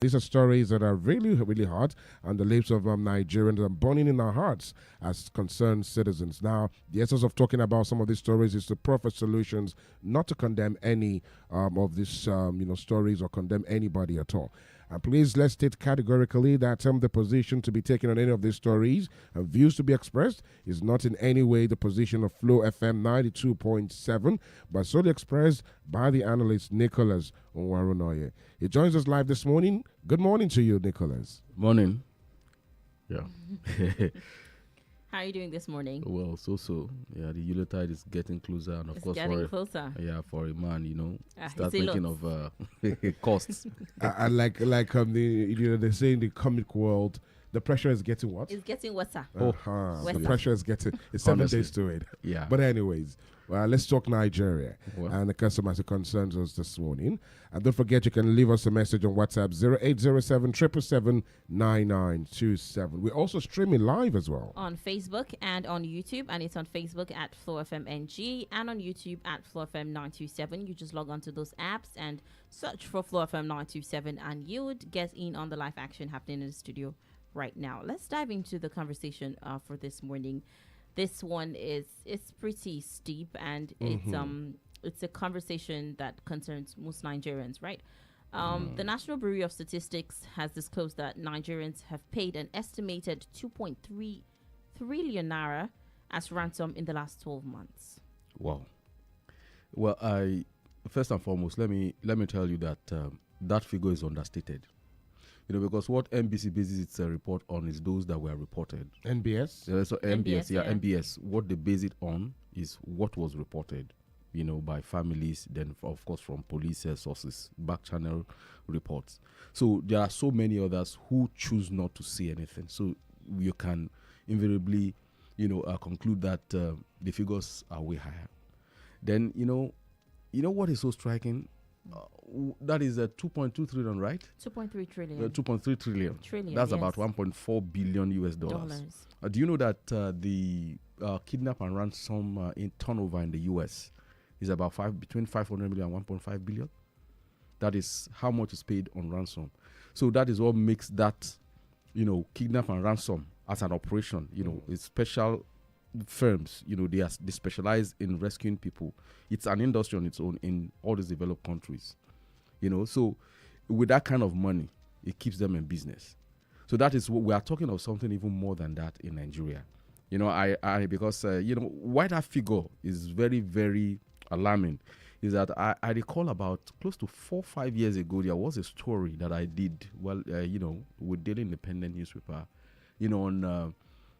These are stories that are really, really hot on the lips of Nigerians and burning in our hearts as concerned citizens. Now, the essence of talking about some of these stories is to proffer solutions, not to condemn any of these, stories or condemn anybody at all. And please, let's state categorically that the position to be taken on any of these stories and views to be expressed is not in any way the position of Flow FM 92.7, but solely expressed by the analyst Nicholas Onwarunoye. He joins us live this morning. Good morning to you, Nicholas. Morning. Yeah. How are you doing this morning? Well, so. Yeah, the Yuletide is getting closer, and of It's course, getting closer. Yeah, for a man, start it's a thinking lot. of costs. I like they say in the comic world, the pressure is getting what? It's getting wetter. The Wetter. pressure is getting. It's 7 Honestly. days to it. Yeah. But anyways, let's talk Nigeria Well. and the customers who concerns us this morning. And don't forget, you can leave us a message on WhatsApp 0807 777 9927. We're also streaming live as well. On Facebook and on YouTube, and it's on Facebook at Flow FM NG and on YouTube at Flow FM 927. You just log on to those apps and search for Flow FM 927, and you would get in on the live action happening in the studio right now. Let's dive into the conversation for this morning. This one it's pretty steep, and it's a conversation that concerns most Nigerians, right? The National Bureau of Statistics has disclosed that Nigerians have paid an estimated 2.3 trillion naira as ransom in the last 12 months. Wow. Well, first and foremost, let me tell you that that figure is understated. Because what NBC bases its report on is those that were reported. NBS? So NBS. What they base it on is what was reported, by families, then of course from police sources, back channel reports. So there are so many others who choose not to see anything. So you can invariably, conclude that the figures are way higher. Then, what is so striking? That is 2.2 trillion, right? 2.3 trillion. 2.3 trillion. That's about 1.4 billion US dollars. Do you know that the kidnap and ransom in turnover in the US is about between 500 million and 1.5 billion? That is how much is paid on ransom. So that is what makes that, kidnap and ransom as an operation. It's special firms, they specialize in rescuing people. It's an industry on its own in all these developed countries, so with that kind of money, it keeps them in business. So that is what we are talking of, something even more than that in Nigeria. Because why that figure is very, very alarming is that I recall about close to 4-5 years ago, there was a story that I did, with Daily Independent newspaper, on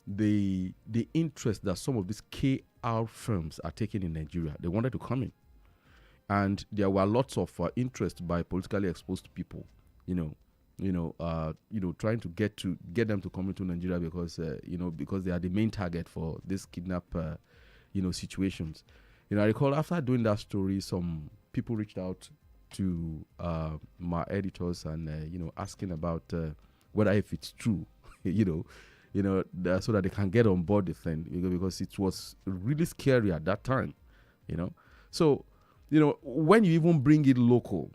the interest that some of these KR firms are taking in Nigeria. They wanted to come in, and there were lots of interest by politically exposed people, trying to get them to come into Nigeria because because they are the main target for this kidnap situations. I recall after doing that story, some people reached out to my editors and asking about whether if it's true, so that they can get on board the thing, because it was really scary at that time, So, when you even bring it local,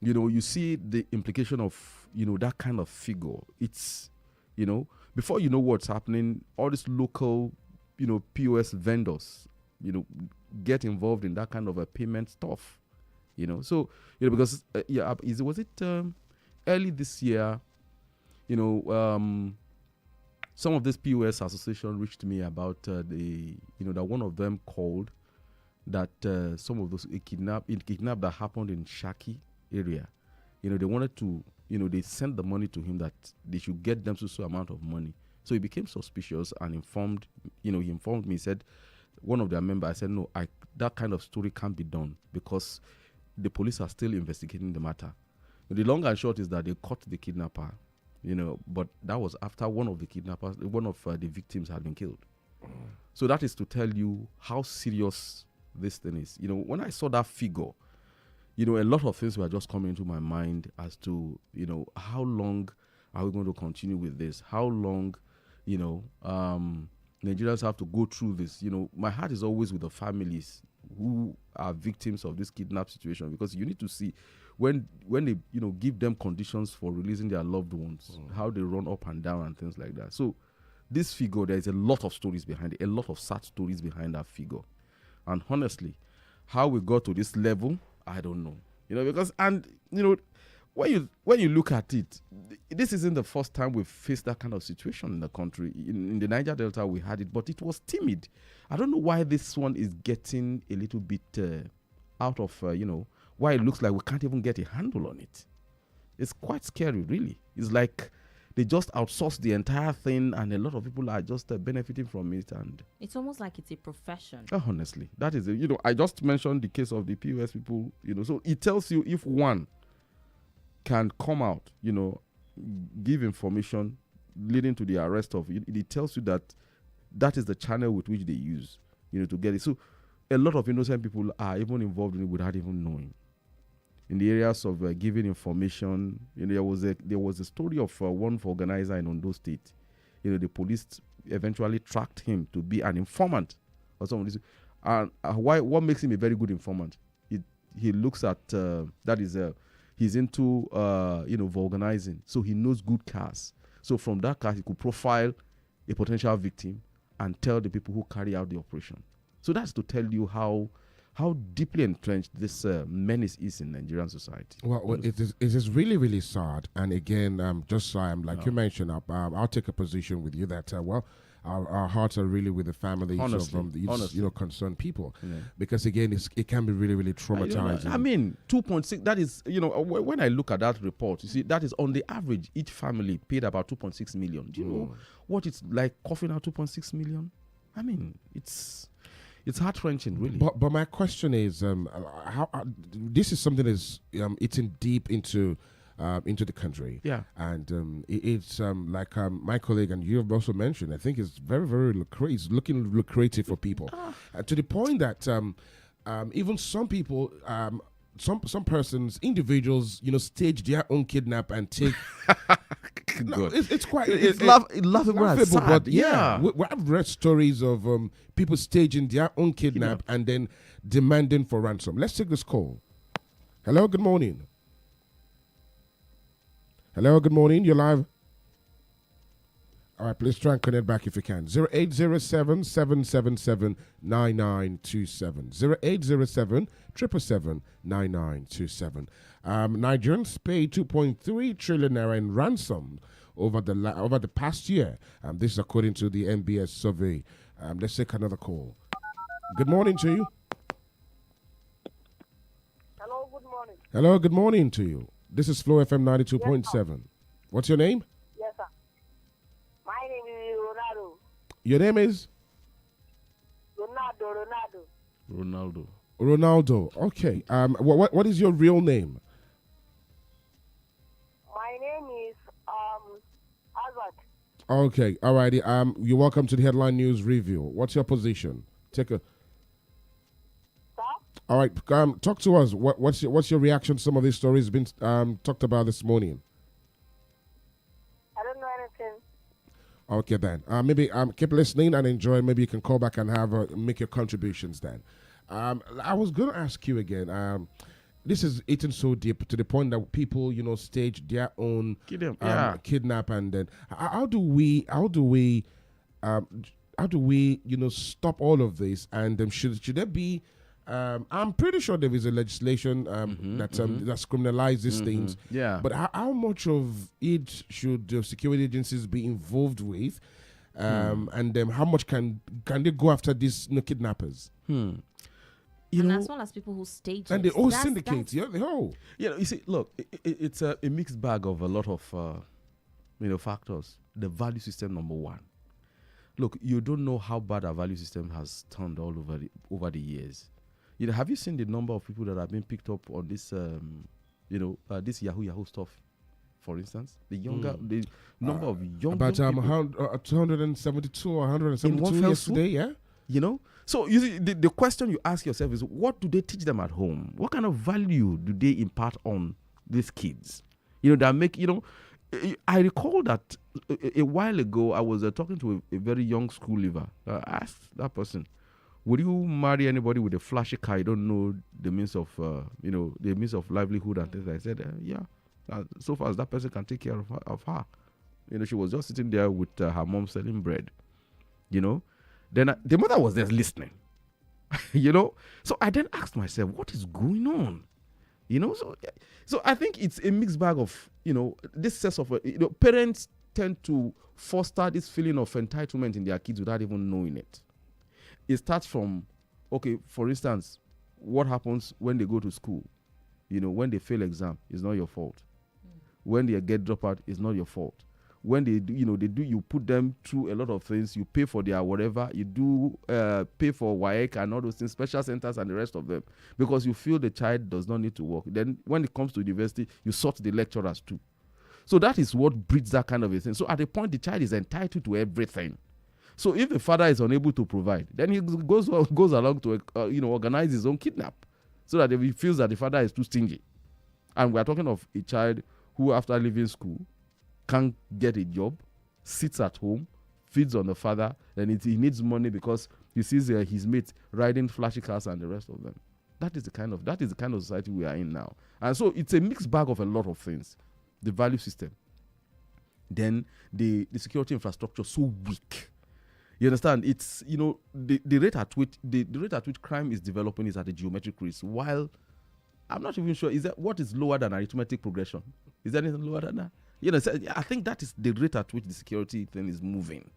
you see the implication of, that kind of figure. It's, before you know what's happening, all these local, POS vendors, get involved in that kind of a payment stuff, So, because, was it early this year, some of this POS association reached me about that one of them called that some of those kidnap that happened in Shaki area, they wanted to, they sent the money to him that they should get them so amount of money. So he became suspicious and informed, he informed me, said, one of their members, I said, no, that kind of story can't be done because the police are still investigating the matter. The long and short is that they caught the kidnapper, but that was after one of the victims had been killed. So that is to tell you how serious this thing is. When I saw that figure, a lot of things were just coming into my mind as to, how long are we going to continue with this? How long, Nigerians have to go through this? My heart is always with the families who are victims of this kidnap situation, because you need to see when they give them conditions for releasing their loved ones, how they run up and down and things like that. So this figure, there is a lot of stories behind it, a lot of sad stories behind that figure. And honestly, how we got to this level, I don't know. Because when you look at it, this isn't the first time we've faced that kind of situation in the country. In the Niger Delta, we had it, but it was timid. I don't know why this one is getting a little bit out of, why it looks like we can't even get a handle on it. It's quite scary, really. It's like they just outsource the entire thing, and a lot of people are just benefiting from it. And it's almost like it's a profession. Honestly, that is it. I just mentioned the case of the POS people, so it tells you if one can come out, give information leading to the arrest of it, it tells you that is the channel with which they use, to get it. So a lot of innocent people are even involved in it without even knowing. In the areas of giving information, there was a story of one organizer in Ondo State. The police eventually tracked him to be an informant or something. And what makes him a very good informant? He looks at he's into vulganizing, so he knows good cars. So from that car, he could profile a potential victim and tell the people who carry out the operation. So that's to tell you how deeply entrenched this menace is in Nigerian society. Well, it is really, really sad. And again, just like you mentioned, I'll take a position with you that our hearts are really with the families of these concerned people, because again, it can be really, really traumatizing. I mean, 2.6. That is, when I look at that report, you see, that is on the average, each family paid about 2.6 million. Do you know what it's like coughing out 2.6 million? I mean, it's heart-wrenching, really. But my question is, how this is something that's eating deep into the country. Yeah. And it's like my colleague and you have also mentioned, I think it's very, very looking lucrative for people. To the point that even some people, some persons, individuals, stage their own kidnap and take. No, it's quite laughable, but I've read stories of people staging their own kidnap and then demanding for ransom. Let's take this call. Hello, good morning. Hello, good morning. You're live. All right, please try and connect back if you can. 0807 777 9927. 0807 777 9927. Nigerians paid 2.3 trillion naira in ransom over the past year. This is according to the NBS survey. Let's take another call. Good morning to you. Hello, good morning. Hello, good morning to you. This is Flow FM 92.7. Yes, what's your name? Yes, sir. My name is Ronaldo. Your name is? Ronaldo. Okay. What is your real name? My name is Albert. Okay. Alrighty. You're welcome to the Headline News Review. What's your position? Sir? All right. Talk to us. What's your reaction to some of these stories been talked about this morning? I don't know anything. Okay then. Maybe keep listening and enjoy. Maybe you can call back and have make your contributions then. I was going to ask you again. This is eating so deep to the point that people, stage their own kidnap, and then how do we stop all of this? And should there be? I'm pretty sure there is a legislation that's criminalized these things. Yeah. But how much of it should the security agencies be involved with? And how much can they go after these as kidnappers? well as people who stage and it. they all syndicate. Yeah, the whole. You see, look, it's a mixed bag of a lot of factors. The value system, number one. Look, you don't know how bad our value system has turned all over the years. Have you seen the number of people that have been picked up on this, this Yahoo stuff, for instance? The number of young about people. 272 or 172 yesterday, yeah? So you see, the question you ask yourself is, what do they teach them at home? What kind of value do they impart on these kids? That make, I recall that a while ago, I was talking to a very young school leaver. I asked that person, would you marry anybody with a flashy car? You don't know the means of, the means of livelihood and things. I said, yeah. So far as that person can take care of her. She was just sitting there with her mom selling bread. Then the mother was there listening. So I then asked myself, what is going on? So I think it's a mixed bag of, this sense of, parents tend to foster this feeling of entitlement in their kids without even knowing it. It starts from, okay, for instance, what happens when they go to school? When they fail exam, it's not your fault. When they get dropped out, it's not your fault. When they do, you put them through a lot of things. You pay for their whatever. You do pay for WAEC and all those things, special centers and the rest of them, because you feel the child does not need to work. Then when it comes to university, you sort the lecturers too. So that is what breeds that kind of a thing. So at a point, the child is entitled to everything. So if the father is unable to provide, then he goes along to organize his own kidnap, so that if he feels that the father is too stingy. And we are talking of a child who, after leaving school, can't get a job, sits at home, feeds on the father, and he needs money because he sees his mates riding flashy cars and the rest of them. That is the kind of society we are in now. And so it's a mixed bag of a lot of things. The value system, then the security infrastructure so weak. You understand? It's the rate at which crime is developing is at a geometric race. While I'm not even sure what is lower than arithmetic progression. Is there anything lower than that? So I think that is the rate at which the security thing is moving.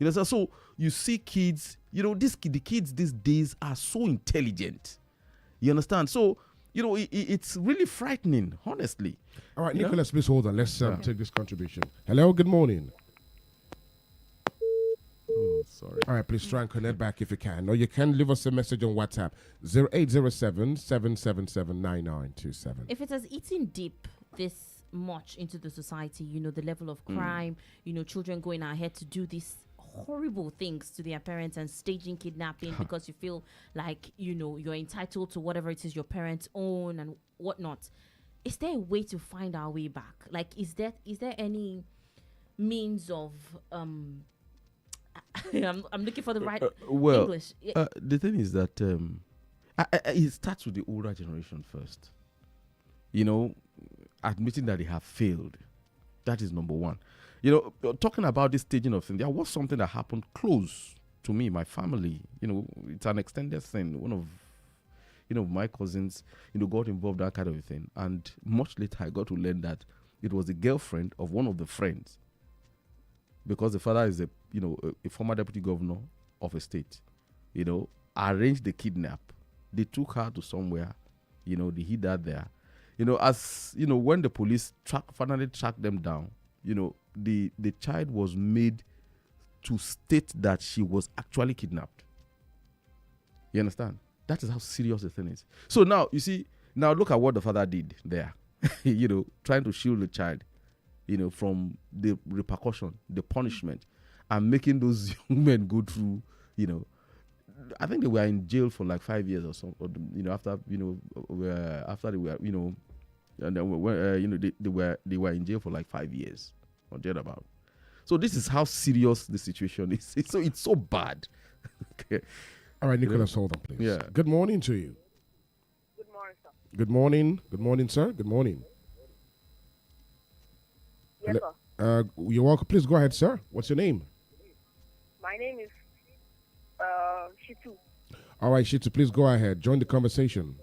So you see kids. The kids these days are so intelligent. You understand? So it's really frightening, honestly. All right, Nicholas, please hold on. Let's take this contribution. Hello, good morning. Oh, sorry. All right, please try and connect back if you can. Or you can leave us a message on WhatsApp, 0807-777-9927. If it has eaten deep this much into the society, the level of crime, children going ahead to do these horrible things to their parents and staging kidnapping because you feel like, you're entitled to whatever it is your parents own and whatnot. Is there a way to find our way back? Like, is there any means of I'm looking for the right English. The thing is that it starts with the older generation first. Admitting that they have failed. That is number one. Talking about this staging of things, there was something that happened close to me, my family. It's an extended thing. One of my cousins, got involved in that kind of a thing. And much later, I got to learn that it was the girlfriend of one of the friends. Because the father is a former deputy governor of a state, arranged the kidnap. They took her to somewhere, they hid her there. When the police finally tracked them down, the child was made to state that she was actually kidnapped. You understand? That is how serious the thing is. So now, look at what the father did there, trying to shield the child, from the repercussion, the punishment, and making those young men go through, I think they were in jail for like 5 years or so, after they were, and then they were in jail for like 5 years or thereabout. So this is how serious the situation is. It's so bad. Okay. All right, Nicholas, hold on, please. Yeah. Good morning to you. Good morning, sir. Good morning. Good morning, sir. Good morning. Yes, sir. You're welcome. Please go ahead, sir. What's your name? My name is Shitu. All right, Shitu, please go ahead. Join the conversation.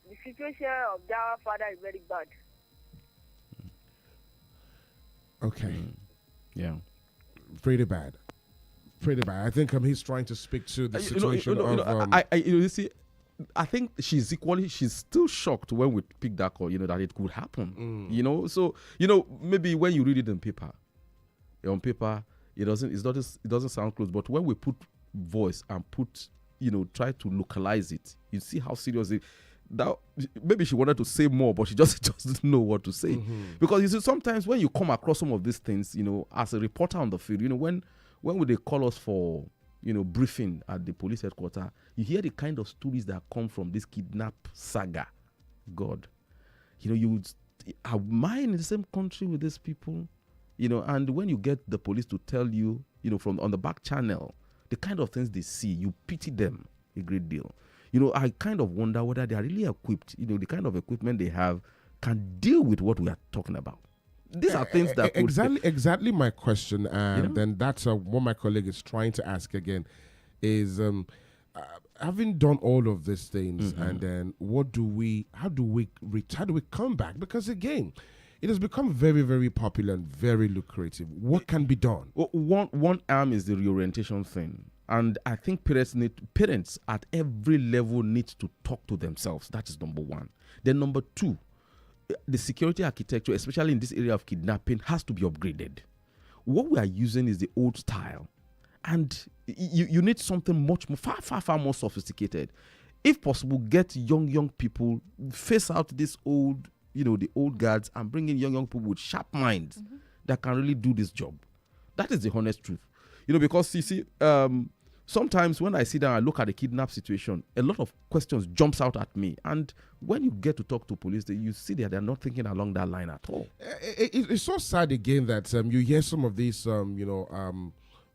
The situation of their father is very bad. Okay. Yeah. Pretty bad. I think he's trying to speak to the situation I think she's still shocked when we pick that call, that it could happen. So, maybe when you read it on paper, it doesn't sound close. But when we put voice and try to localize it, you see how serious it is. That maybe she wanted to say more, but she just doesn't know what to say. Because sometimes when you come across some of these things, as a reporter on the field, when would they call us for briefing at the police headquarters, you hear the kind of stories that come from this kidnap saga. God, am I in the same country with these people? And when you get the police to tell you, from on the back channel, the kind of things they see, you pity them a great deal. You know, I kind of wonder whether they are really equipped, you know, the kind of equipment they have can deal with what we are talking about. These are things that exactly my question, and then that's what my colleague is trying to ask again, is having done all of these things, and then how do we come back? Because again, it has become very, very popular and very lucrative. What can be done? Well, one arm is the reorientation thing. And I think parents at every level need to talk to themselves. That is number one. Then number two, the security architecture, especially in this area of kidnapping, has to be upgraded. What we are using is the old style. And you need something much more, far more sophisticated. If possible, get young people, face out this old, the old guards, and bring in young people with sharp minds that can really do this job. That is the honest truth. Because you see, sometimes when I sit down and look at the kidnap situation, a lot of questions jumps out at me. And when you get to talk to police, you see that they're not thinking along that line at all. It's so sad again that you hear some of these,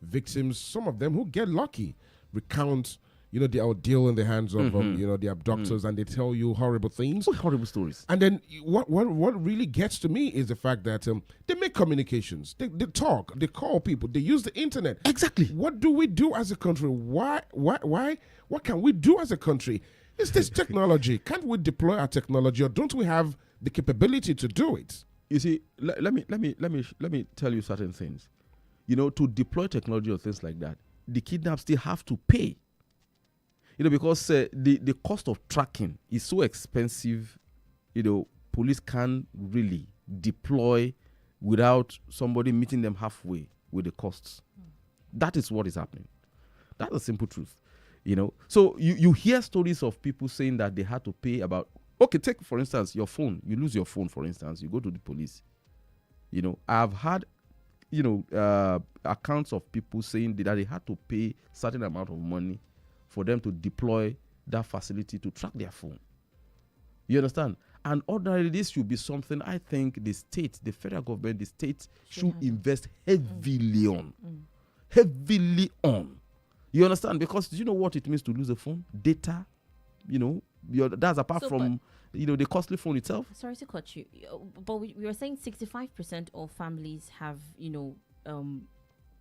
victims, some of them who get lucky, recount, the ordeal in the hands of, the abductors, and they tell you horrible things. What horrible stories. And then what really gets to me is the fact that they make communications. They talk. They call people. They use the internet. Exactly. What do we do as a country? What can we do as a country? Is this technology? Can't we deploy our technology, or don't we have the capability to do it? You see, let me tell you certain things. To deploy technology or things like that, the kidnappers still have to pay. Because the cost of tracking is so expensive, police can't really deploy without somebody meeting them halfway with the costs. That is what is happening. That's the simple truth. So you hear stories of people saying that they had to pay about, okay, take for instance your phone. You lose your phone, for instance, you go to the police. I've had accounts of people saying that they had to pay certain amount of money for them to deploy that facility to track their phone. You understand? And ordinarily, this should be something I think the state, the federal government, the state should invest heavily on. Heavily on. You understand? Because do you know what it means to lose a phone? Data, that's apart from the costly phone itself. Sorry to cut you, but we were saying 65% of families have,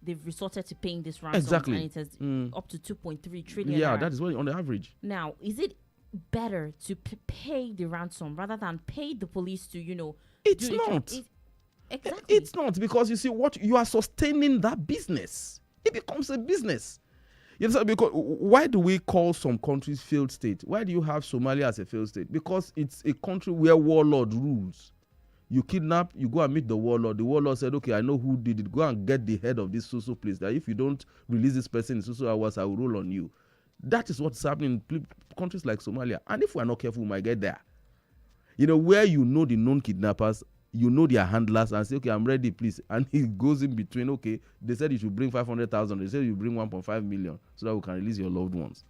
they've resorted to paying this ransom. Exactly. And it has up to 2.3 trillion. Yeah, that is what on the average. Now, is it better to pay the ransom rather than pay the police to, It's not. Exactly. It's not, because you see what you are sustaining that business. It becomes a business. You understand? Because why do we call some countries failed state? Why do you have Somalia as a failed state? Because it's a country where warlord rules. You kidnap, you go and meet the warlord. The warlord said, okay, I know who did it. Go and get the head of this so-so place. That if you don't release this person in so-so hours, I will roll on you. That is what's happening in countries like Somalia. And if we're not careful, we might get there. Where the known kidnappers, their handlers, and say, okay, I'm ready, please. And he goes in between, okay, they said you should bring 500,000. They said you bring 1.5 million so that we can release your loved ones.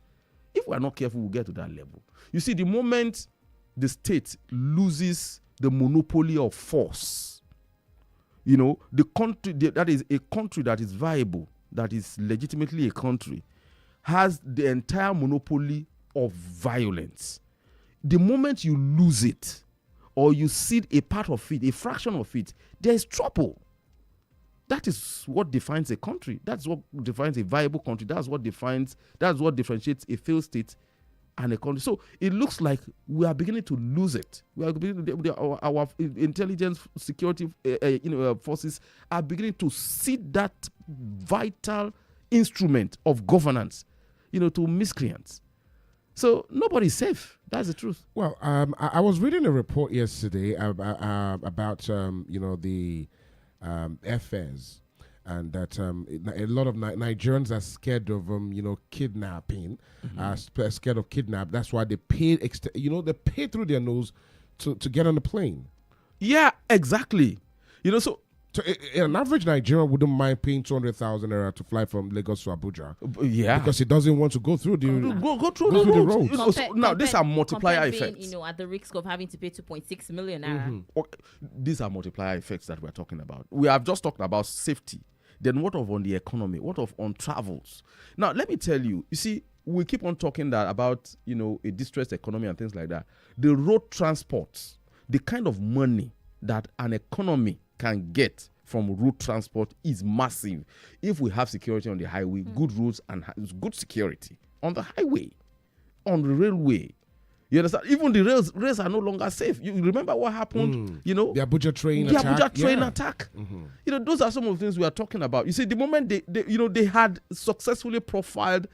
If we're not careful, we'll get to that level. You see, the moment the state loses the monopoly of force, the country that is a country that is viable, that is legitimately a country, has the entire monopoly of violence. The moment you lose it, or you cede a part of it, a fraction of it, there is trouble. That is what defines a country. That's what defines a viable country. That's what differentiates a failed state and a country. So it looks like we are beginning to lose it. We are beginning our intelligence, security, forces are beginning to cede that vital instrument of governance, to miscreants. So nobody's safe. That's the truth. Well, I was reading a report yesterday about the affairs, and that a lot of Nigerians are scared of kidnapping, scared of kidnap. That's why they pay they pay through their nose to get on the plane. Yeah, exactly. So an average Nigerian wouldn't mind paying 200,000 naira to fly from Lagos to Abuja. Yeah, because he doesn't want to go through the the roads. Now these are multiplier effects. Being, at the risk of having to pay 2.6 million naira. These are multiplier effects that we're talking about. We have just talked about safety. Then what of on the economy? What of on travels? Now, let me tell you, you see, we keep on talking that about, a distressed economy and things like that. The road transports, the kind of money that an economy can get from road transport is massive. If we have security on the highway, good roads and good security on the highway, on the railway. You understand? Even the rails are no longer safe. You remember what happened? The Abuja train attack. The Abuja train attack. Those are some of the things we are talking about. You see, the moment they had successfully profiled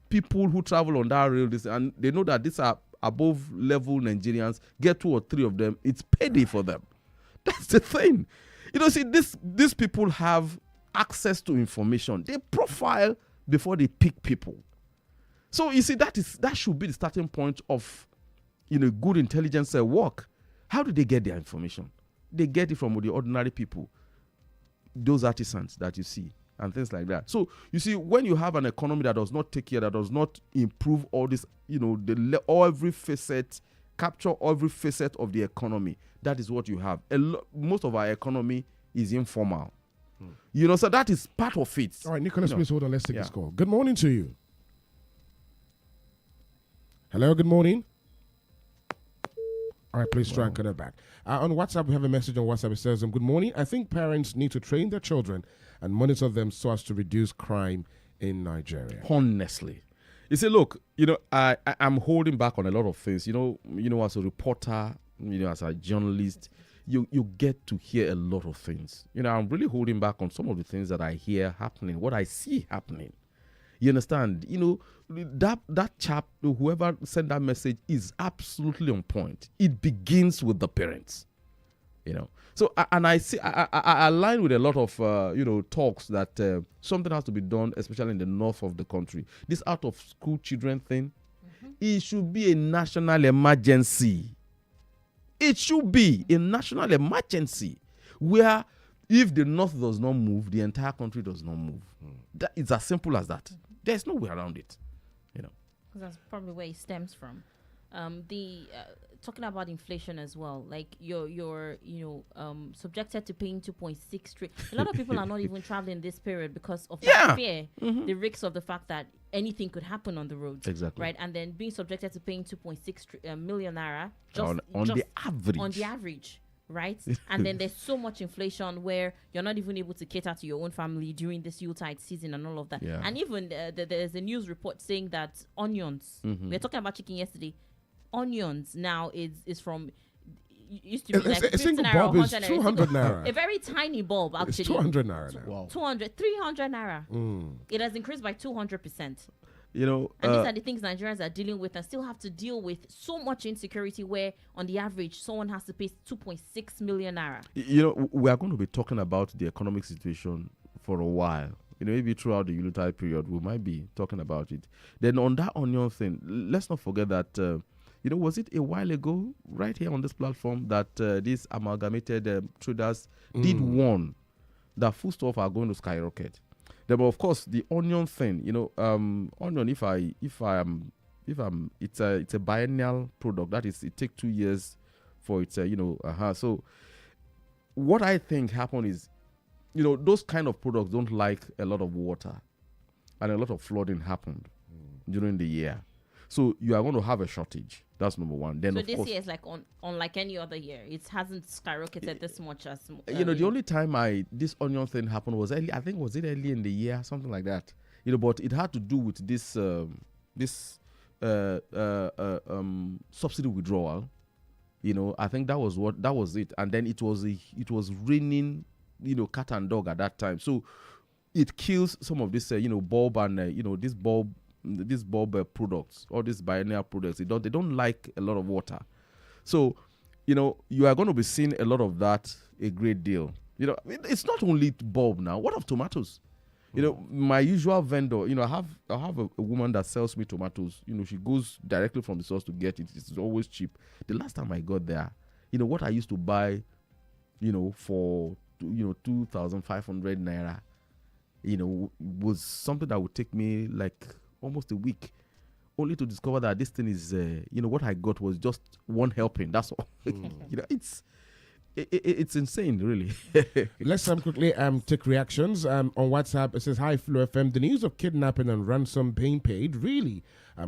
people who travel on that rail, and they know that these are above level Nigerians, get 2 or 3 of them, it's payday for them. That's the thing. See, these people have access to information. They profile before they pick people. So you see, that should be the starting point of good intelligence work. How do they get their information? They get it from the ordinary people, those artisans that you see, and things like that. So you see, when you have an economy that does not take care, that does not improve all this, every facet, capture every facet of the economy, that is what you have. Most of our economy is informal. So that is part of it. All right, Nicholas, please hold on. Let's take this call. Good morning to you. Hello, good morning. All right, please try and cut it back. On WhatsApp, we have a message on WhatsApp. It says, good morning. I think parents need to train their children and monitor them so as to reduce crime in Nigeria. Honestly. You see, look, I'm holding back on a lot of things. As a reporter, as a journalist, you get to hear a lot of things. I'm really holding back on some of the things that I hear happening, what I see happening. You understand? That chap, whoever sent that message, is absolutely on point. It begins with the parents. So and I see, I align with a lot of talks that something has to be done, especially in the north of the country. This out of school children thing, it should be a national emergency. It should be a national emergency where if the north does not move, the entire country does not move. That is as simple as that. There's no way around it. Because that's probably where it stems from. Talking about inflation as well, like you're subjected to paying 2.6 A lot of people are not even traveling this period because of that fear, the risks of the fact that anything could happen on the roads. Exactly. Right, and then being subjected to paying 2.6 million naira on the average. Right, and then there's so much inflation where you're not even able to cater to your own family during this Yuletide season and all of that. And even there's a news report saying that onions. We were talking about chicken yesterday. Onions now is from used to be like a single bulb is 200 naira. A very tiny bulb, actually. It's 200 naira now. Wow. 300 naira. It has increased by 200%. And these are the things Nigerians are dealing with and still have to deal with so much insecurity where on the average someone has to pay 2.6 million naira. We are going to be talking about the economic situation for a while. Maybe throughout the Yuletide period we might be talking about it. Then on that onion thing, let's not forget that was it a while ago right here on this platform that these amalgamated traders did warn that foodstuffs are going to skyrocket. But of course, the onion thing, onion. It's a biennial product. That is, it takes 2 years for it. So what I think happened is, those kind of products don't like a lot of water, and a lot of flooding happened during the year. So you are going to have a shortage. That's number one. Then so of this course, year is like unlike any other year. It hasn't skyrocketed this much as the only time this onion thing happened was early. I think was it early in the year, something like that. But it had to do with this subsidy withdrawal. I think that was it. And then it was raining, cat and dog at that time. So it kills some of this bulb and these bulb products, all these biennial products. They don't like a lot of water. So you are going to be seeing a lot of that a great deal. It's not only bulb now. What of tomatoes? My usual vendor, I have a woman that sells me tomatoes. She goes directly from the source to get it. It's always cheap. The last time I got there, what I used to buy, for 2,500 naira, was something that would take me like almost a week, only to discover that this thing is, what I got was just one helping. That's all. It's insane, really. Let's quickly take reactions on WhatsApp. It says, "Hi Flo FM. The news of kidnapping and ransom being paid really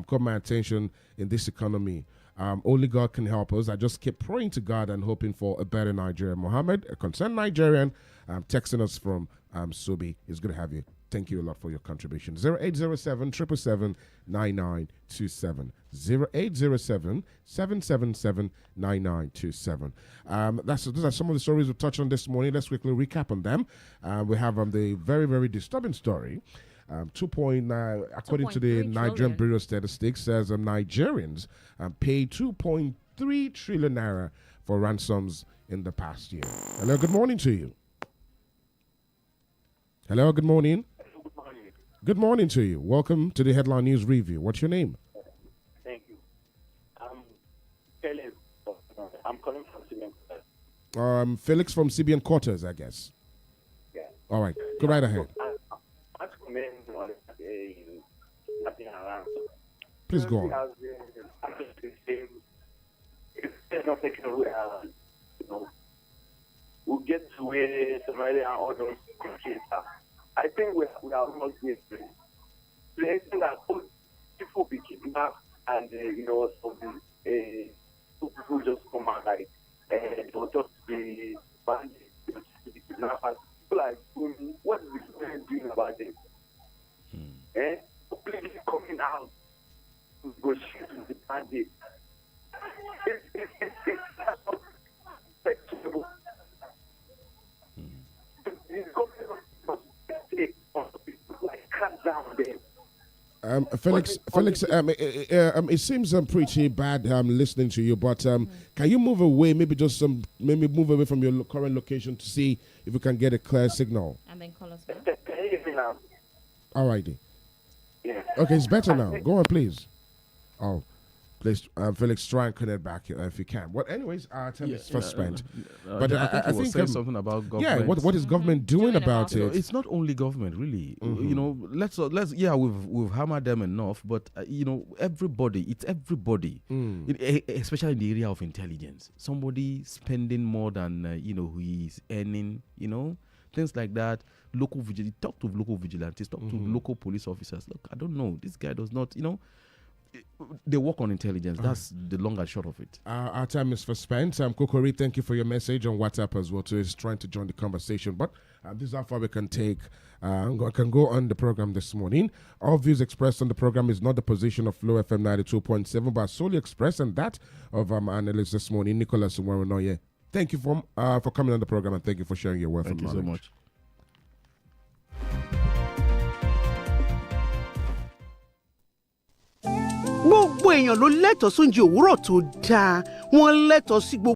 caught my attention in this economy. Only God can help us. I just keep praying to God and hoping for a better Nigeria." Mohammed, a concerned Nigerian, texting us from Subi. It's good to have you. Thank you a lot for your contribution. 0807 777 9927. 0807 777 9927. Those are some of the stories we've touched on this morning. Let's quickly recap on them. We have the very, very disturbing story. 2.9, according to the Nigerian Bureau of Statistics, says Nigerians paid 2.3 trillion naira for ransoms in the past year. Hello, good morning to you. Hello, good morning. Good morning to you. Welcome to the Headline News Review. What's your name? Thank you. Felix. I'm calling from CBN Quarters. Felix from CBN Quarters, I guess. Yeah. All right. Go right ahead. Please go on. We'll get to where Somalia and other countries are. I think we are almost there. Placing that people be kidnapped and some people just come out like they'll just be bandits, be kidnappers. People like, what is the government doing about them? People coming out to go shoot with the bandits. It's not acceptable. Felix, it seems pretty bad listening to you, but can you move away, maybe move away from your current location to see if we can get a clear signal? And then call us back. Can you hear me now? All righty. Yeah. Okay, it's better now. Go on, please. Oh, please, Felix, try and connect back if you can. Well, anyways, our time is first spent. But I think saying something about government. Yeah, what is government doing about it? It's not only government, really. Let's we've hammered them enough, but everybody, especially in the area of intelligence. Somebody spending more than who is earning, things like that. Local vigilante, talk to local vigilantes, talk to local police officers. Look, I don't know. This guy does not, they work on intelligence. That's the long and short of it. Our time is for spent. Kokori, thank you for your message on WhatsApp as well. Too, is trying to join the conversation, but this is how far we can take. Can go on the program this morning. All views expressed on the program is not the position of Flow FM 92.7, but solely expressed, and that of our analyst this morning, Nicholas Uwaronoye. Thank you for coming on the program, and thank you for sharing your word. Thank you so much. Gbogbo èèyàn ló lẹ́tọ̀ọ́ sóúnjẹ òwúrọ̀ tó dáa. Wọ́n lẹ́tọ̀ọ́ sí gbogbo